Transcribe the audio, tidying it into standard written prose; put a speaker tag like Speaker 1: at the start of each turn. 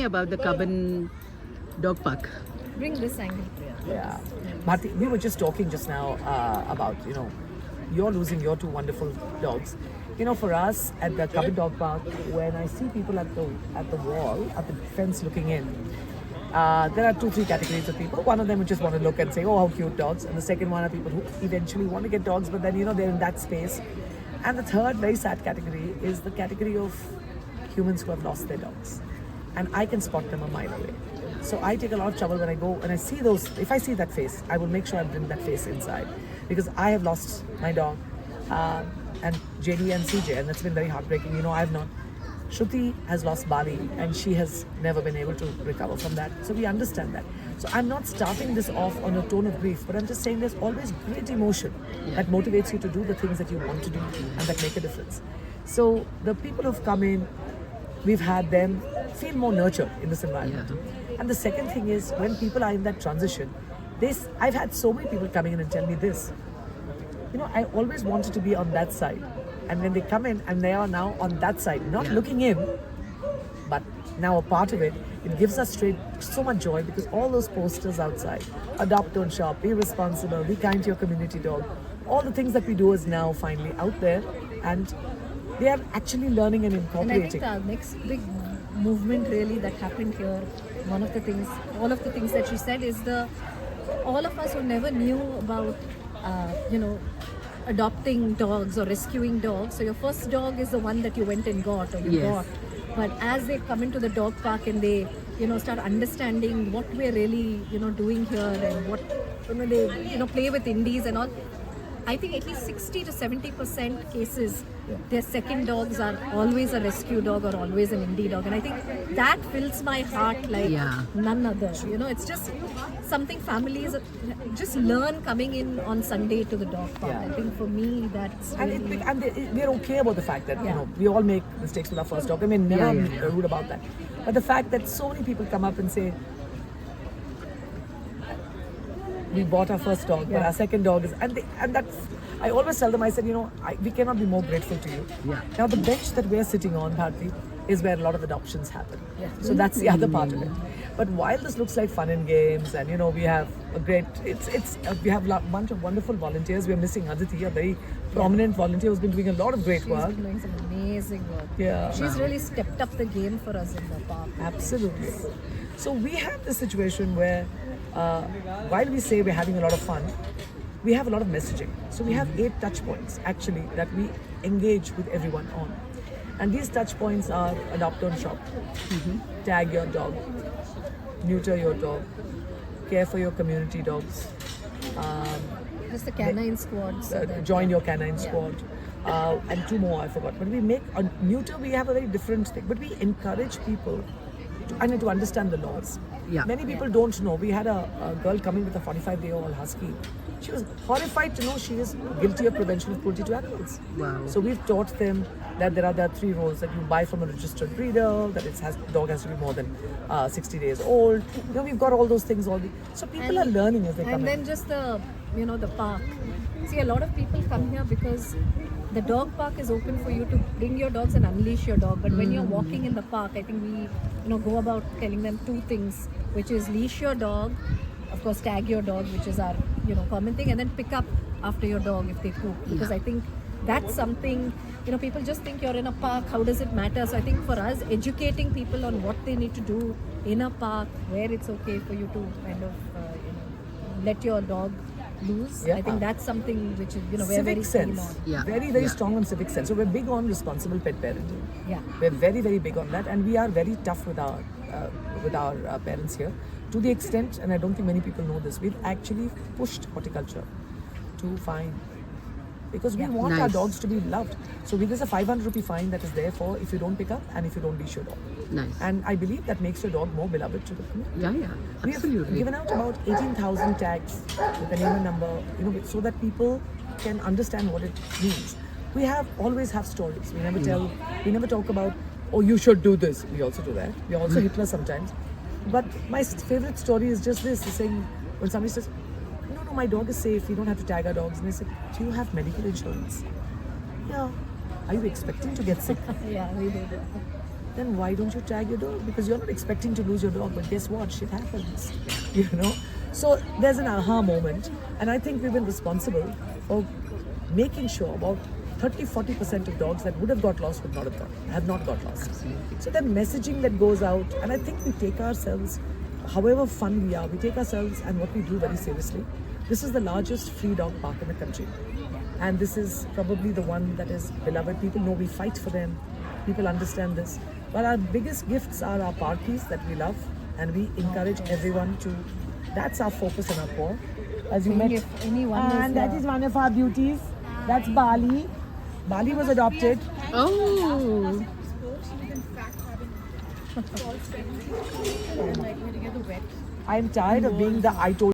Speaker 1: About the Cubbon Dog Park.
Speaker 2: Bring this angle, Priya.
Speaker 3: Yeah. Bharti, we were just talking just now about, you're losing your two wonderful dogs. For us at the Cubbon Dog Park, when I see people at the wall, at the fence looking in, there are 2-3 categories of people. One of them who just want to look and say, oh, how cute dogs. And the second one are people who eventually want to get dogs, but then, they're in that space. And the third very sad category is the category of humans who have lost their dogs. And I can spot them a mile away. So I take a lot of trouble when I go and I see those. If I see that face, I will make sure I bring that face inside, because I have lost my dog, and JD and CJ, and that's been very heartbreaking. I have not. Shruti has lost Bali, and she has never been able to recover from that. So we understand that. So I'm not starting this off on a tone of grief, but I'm just saying there's always great emotion that motivates you to do the things that you want to do and that make a difference. So the people who've come in, we've had them feel more nurtured in this environment. And the second thing is, when people are in that transition, I've had so many people coming in and tell me this. I always wanted to be on that side. And when they come in and they are now on that side, not looking in, but now a part of it, it gives us so much joy, because all those posters outside, adopt, don't shop, be responsible, be kind to your community dog, all the things that we do is now finally out there, and they are actually learning and incorporating.
Speaker 2: And I think the next big movement really that happened here, all of the things that she said is all of us who never knew about, adopting dogs or rescuing dogs. So your first dog is the one that you went and got or you got. But as they come into the dog park and they, start understanding what we're really, doing here, and what, they, play with indies and all, I think at least 60 to 70% cases, their second dogs are always a rescue dog or always an indie dog. And I think that fills my heart like none other. It's just something families just learn coming in on Sunday to the dog park. I think for me, that's really...
Speaker 3: And we're okay about the fact that, we all make mistakes with our first dog. I mean, never rude about that. But the fact that so many people come up and say, we bought our first dog, but our second dog is, and that's, I always tell them, I said, we cannot be more grateful to you. Now the bench that we're sitting on, Bharti, is where a lot of adoptions happen. So that's the other part of it. But while this looks like fun and games, and we have a great, we have a bunch of wonderful volunteers. We're missing Aditi, a very prominent volunteer who's been doing a lot of great work.
Speaker 2: She's been doing some amazing work. She's really stepped up the game for us in the park.
Speaker 3: Absolutely. So we have this situation where, while we say we're having a lot of fun, we have a lot of messaging. So we have 8 touch points actually that we engage with everyone on. And these touch points are adopt, don't shop, tag your dog, neuter your dog, care for your community dogs,
Speaker 2: just the canine squad.
Speaker 3: Join your canine squad. And 2 more I forgot. But we make a neuter, we have a very different thing. But we encourage people to understand the laws. Many people don't know. We had a girl coming with a 45-day-old husky. She was horrified to know she is guilty of prevention of cruelty to animals.
Speaker 1: Wow.
Speaker 3: So we've taught them that there are 3 rules: that you buy from a registered breeder, that the dog has to be more than 60 days old. We've got all those things already. So people are learning as they come in.
Speaker 2: And then just the park. See, a lot of people come here because the dog park is open for you to bring your dogs and unleash your dog. But when you're walking in the park, I think we go about telling them 2 things, which is leash your dog, of course tag your dog, which is our common thing, and then pick up after your dog if they poop. Because I think that's something, people just think you're in a park, how does it matter? So I think for us, educating people on what they need to do in a park, where it's okay for you to kind of let your dog loose. I think that's something which is, we're very keen on.
Speaker 3: Very, very strong on civic sense. So we're big on responsible pet parenting. We're very, very big on that, and we are very tough with our parents here, to the extent, and I don't think many people know this, we've actually pushed horticulture to fine, because we want our dogs to be loved. So there's a 500 rupee fine that is there for if you don't pick up and if you don't leash your dog. And I believe that makes your dog more beloved to the community.
Speaker 1: Absolutely.
Speaker 3: We've given out about 18,000 tags with a name and number, so that people can understand what it means. We always have stories. We never talk about, oh, you should do this. We also do that. We also Hitler sometimes. But my favorite story is just this, saying, when somebody says, no, my dog is safe, we don't have to tag our dogs. And I say, do you have medical insurance? Yeah. Are you expecting to get sick?
Speaker 2: We do.
Speaker 3: then why don't you tag your dog? Because you're not expecting to lose your dog, but guess what? Shit happens, you know? So there's an aha moment, and I think we've been responsible for making sure about 30-40% of dogs that would have got lost have not got lost. So the messaging that goes out, and I think we take ourselves, however fun we are, we take ourselves and what we do very seriously. This is the largest free dog park in the country. And this is probably the one that is beloved. People know we fight for them. People understand this. But our biggest gifts are our parkies that we love, and we encourage everyone to. That's our focus and our core. As you met,
Speaker 2: If anyone
Speaker 3: and that is one of our beauties. That's Bali. Bali was adopted.
Speaker 1: Oh.
Speaker 3: I'm tired of being the I told